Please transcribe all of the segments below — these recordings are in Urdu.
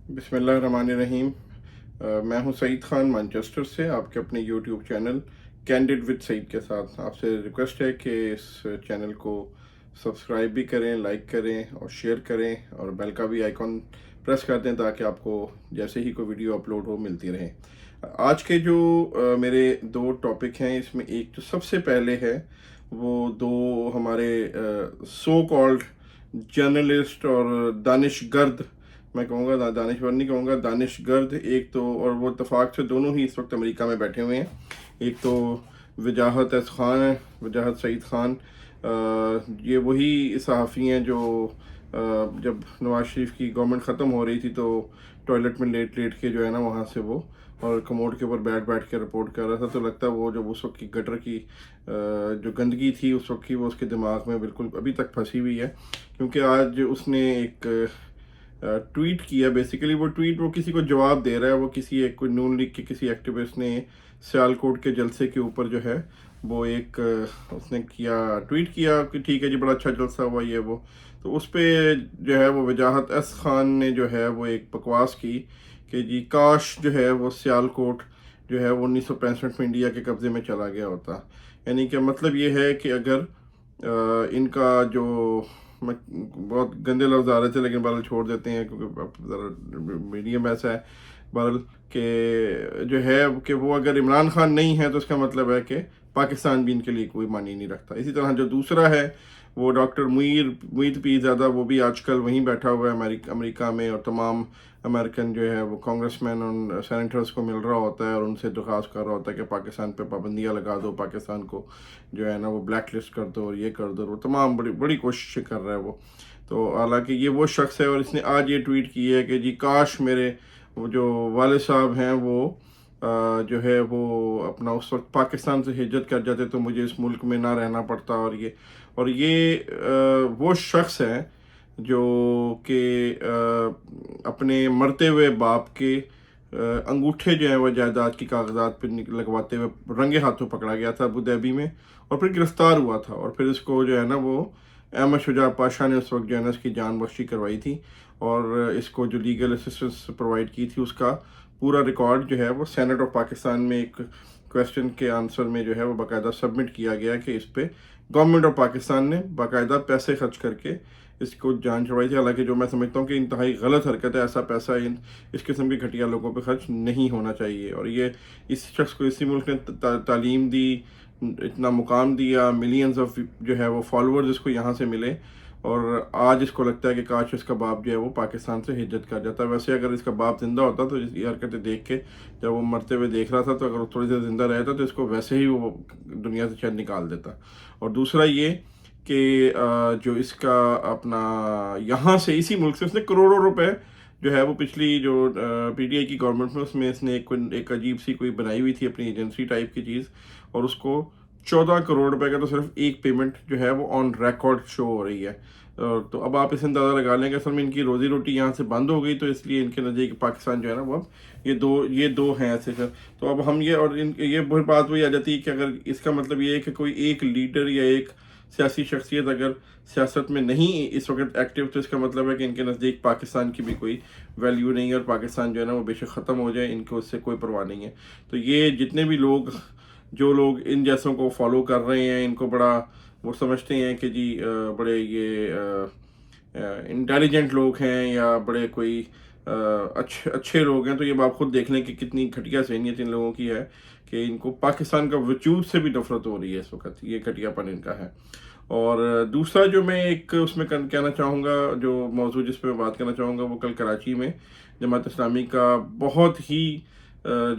بسم اللہ الرحمن الرحیم۔ میں ہوں سعید خان مانچسٹر سے، آپ کے اپنے یوٹیوب چینل کینڈیڈ وتھ سعید کے ساتھ آپ سے ریکویسٹ ہے کہ اس چینل کو سبسکرائب بھی کریں، لائک کریں اور شیئر کریں، اور بیل کا بھی آئیکن پریس کر دیں تاکہ آپ کو جیسے ہی کوئی ویڈیو اپلوڈ ہو ملتی رہے۔ آج کے جو میرے دو ٹاپک ہیں، اس میں ایک جو سب سے پہلے ہے وہ دو ہمارے سو کالڈ جرنلسٹ اور دانش گرد، میں کہوں گا دانشور نہیں کہوں گا، دانش گرد ایک تو، اور وہ اتفاق سے دونوں ہی اس وقت امریکہ میں بیٹھے ہوئے ہیں۔ ایک تو وجاہت ایس خان ہے، وجاہت سعید خان۔ یہ وہی صحافی ہیں جو جب نواز شریف کی گورنمنٹ ختم ہو رہی تھی تو ٹوائلٹ میں لیٹ لیٹ کے جو ہے نا وہاں سے وہ، اور کموڈ کے اوپر بیٹھ کے رپورٹ کر رہا تھا، تو لگتا ہے وہ جب اس وقت کی گٹر کی جو گندگی تھی اس وقت کی، وہ اس کے دماغ میں بالکل ابھی تک پھنسی ہوئی ہے۔ کیونکہ آج اس نے ایک ٹویٹ کیا، بیسیکلی وہ ٹویٹ وہ کسی کو جواب دے رہا ہے، وہ کسی ایک کوئی نون لیگ کے کسی ایکٹیوسٹ نے سیالکوٹ کے جلسے کے اوپر جو ہے وہ ایک اس نے ٹویٹ کیا کہ ٹھیک ہے جی بڑا اچھا جلسہ ہوا یہ وہ، تو اس پہ جو ہے وہ وجاہت ایس خان نے جو ہے وہ ایک بکواس کی کہ جی کاش جو ہے وہ سیالکوٹ جو ہے وہ 1965 میں انڈیا کے قبضے میں چلا گیا ہوتا۔ یعنی کہ مطلب یہ ہے کہ اگر ان کا جو، بہت گندے لفظ آ رہے تھے لیکن بہرحال چھوڑ دیتے ہیں کیونکہ اب ذرا میڈیم ایسا ہے بہرحال کہ جو ہے کہ وہ اگر عمران خان نہیں ہے تو اس کا مطلب ہے کہ پاکستان بھی ان کے لیے کوئی معنی نہیں رکھتا۔ اسی طرح جو دوسرا ہے وہ ڈاکٹر معید پیرزادہ، وہ بھی آج کل وہیں بیٹھا ہوا ہے امریکہ میں، اور تمام امریکن جو ہے وہ کانگریس مین اور سینیٹرز کو مل رہا ہوتا ہے اور ان سے درخواست کر رہا ہوتا ہے کہ پاکستان پہ پابندیاں لگا دو، پاکستان کو جو ہے نا وہ بلیک لسٹ کر دو اور یہ کر دو، وہ تمام بڑی بڑی کوششیں کر رہا ہے وہ۔ تو حالانکہ یہ وہ شخص ہے، اور اس نے آج یہ ٹویٹ کی ہے کہ جی کاش میرے وہ جو والد صاحب ہیں وہ جو ہے وہ اپنا اس وقت پاکستان سے ہجرت کر جاتے تو مجھے اس ملک میں نہ رہنا پڑتا، اور یہ وہ شخص ہے جو کہ اپنے مرتے ہوئے باپ کے انگوٹھے جو ہیں وہ جائیداد کی کاغذات پہ لگواتے ہوئے رنگے ہاتھوں پکڑا گیا تھا ابو دھابی میں، اور پھر گرفتار ہوا تھا، اور پھر اس کو جو ہے نا وہ احمد شجاع پاشا نے اس وقت جو ہے نا اس کی جان بخشی کروائی تھی، اور اس کو جو لیگل اسسٹنس پرووائڈ کی تھی اس کا پورا ریکارڈ جو ہے وہ سینٹ آف پاکستان میں ایک کویسچن کے آنسر میں جو ہے وہ باقاعدہ سبمٹ کیا گیا کہ اس پہ گورنمنٹ آف پاکستان نے باقاعدہ پیسے خرچ کر کے اس کو جان چھڑوائی تھی، حالانکہ جو میں سمجھتا ہوں کہ انتہائی غلط حرکت ہے، ایسا پیسہ اس قسم کی گھٹیا لوگوں پہ خرچ نہیں ہونا چاہیے۔ اور یہ اس شخص کو اسی ملک نے تعلیم دی، اتنا مقام دیا، ملینز آف جو ہے وہ فالورز اس کو یہاں سے ملے، اور آج اس کو لگتا ہے کہ کاش اس کا باپ جو ہے وہ پاکستان سے ہجرت کر جاتا۔ ویسے اگر اس کا باپ زندہ ہوتا تو یہ حرکتیں دیکھ کے جب وہ مرتے ہوئے دیکھ رہا تھا تو اگر وہ تھوڑی دیر زندہ رہتا تو اس کو ویسے ہی وہ دنیا سے شاید نکال دیتا۔ اور دوسرا یہ کہ جو اس کا اپنا یہاں سے اسی ملک سے اس نے کروڑوں روپے جو ہے وہ پچھلی جو پی ٹی آئی کی گورنمنٹ میں، اس میں اس نے ایک عجیب سی کوئی بنائی ہوئی تھی اپنی ایجنسی ٹائپ کی چیز، اور اس کو 14 کروڑ روپے کا تو صرف ایک پیمنٹ جو ہے وہ آن ریکارڈ شو ہو رہی ہے۔ تو اب آپ اس اندازہ لگا لیں کہ اصل میں ان کی روزی روٹی یہاں سے بند ہو گئی، تو اس لیے ان کے نزدیک پاکستان جو ہے نا وہ اب یہ دو ہیں ایسے۔ تو اب ہم یہ، اور یہ بات وہی آ جاتی ہے کہ اگر اس کا مطلب یہ ہے کہ کوئی ایک لیڈر یا ایک سیاسی شخصیت اگر سیاست میں نہیں اس وقت ایکٹیو، تو اس کا مطلب ہے کہ ان کے نزدیک پاکستان کی بھی کوئی ویلیو نہیں ہے، اور پاکستان جو ہے نا وہ بے شک ختم ہو جائے ان کو اس سے کوئی پرواہ نہیں ہے۔ تو یہ جتنے بھی لوگ جو لوگ ان جیسوں کو فالو کر رہے ہیں، ان کو بڑا وہ سمجھتے ہیں کہ جی بڑے یہ انٹیلیجنٹ لوگ ہیں یا بڑے کوئی اچھے لوگ ہیں، تو یہ آپ خود دیکھ لیں کہ کتنی گھٹیا ذہنیت ان لوگوں کی ہے کہ ان کو پاکستان کا وجود سے بھی نفرت ہو رہی ہے اس وقت، یہ گھٹیا پن ان کا ہے۔ اور دوسرا جو میں ایک اس میں کہنا چاہوں گا، جو موضوع جس پہ میں بات کرنا چاہوں گا، وہ کل کراچی میں جماعت اسلامی کا بہت ہی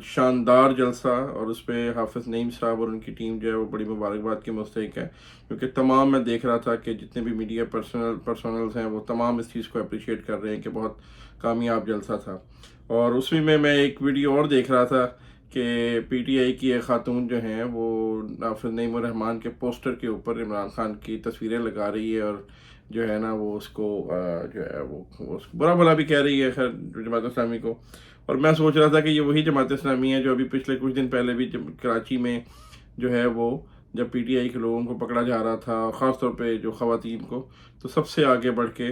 شاندار جلسہ، اور اس پہ حافظ نعیم صاحب اور ان کی ٹیم جو ہے وہ بڑی مبارکباد کی مستحق ہے، کیونکہ تمام میں دیکھ رہا تھا کہ جتنے بھی میڈیا پرسنلز ہیں وہ تمام اس چیز کو اپریشیٹ کر رہے ہیں کہ بہت کامیاب جلسہ تھا۔ اور اس میں ایک ویڈیو اور دیکھ رہا تھا کہ پی ٹی آئی کی ایک خاتون جو ہیں وہ حافظ نعیم الرحمان کے پوسٹر کے اوپر عمران خان کی تصویریں لگا رہی ہے، اور جو ہے نا وہ اس کو جو ہے وہ برا بھلا بھی کہہ رہی ہے خیر جماعت اسلامی کو۔ اور میں سوچ رہا تھا کہ یہ وہی جماعت اسلامی ہے جو ابھی پچھلے کچھ دن پہلے بھی کراچی میں جو ہے وہ جب پی ٹی آئی کے لوگوں کو پکڑا جا رہا تھا، خاص طور پہ جو خواتین کو، تو سب سے آگے بڑھ کے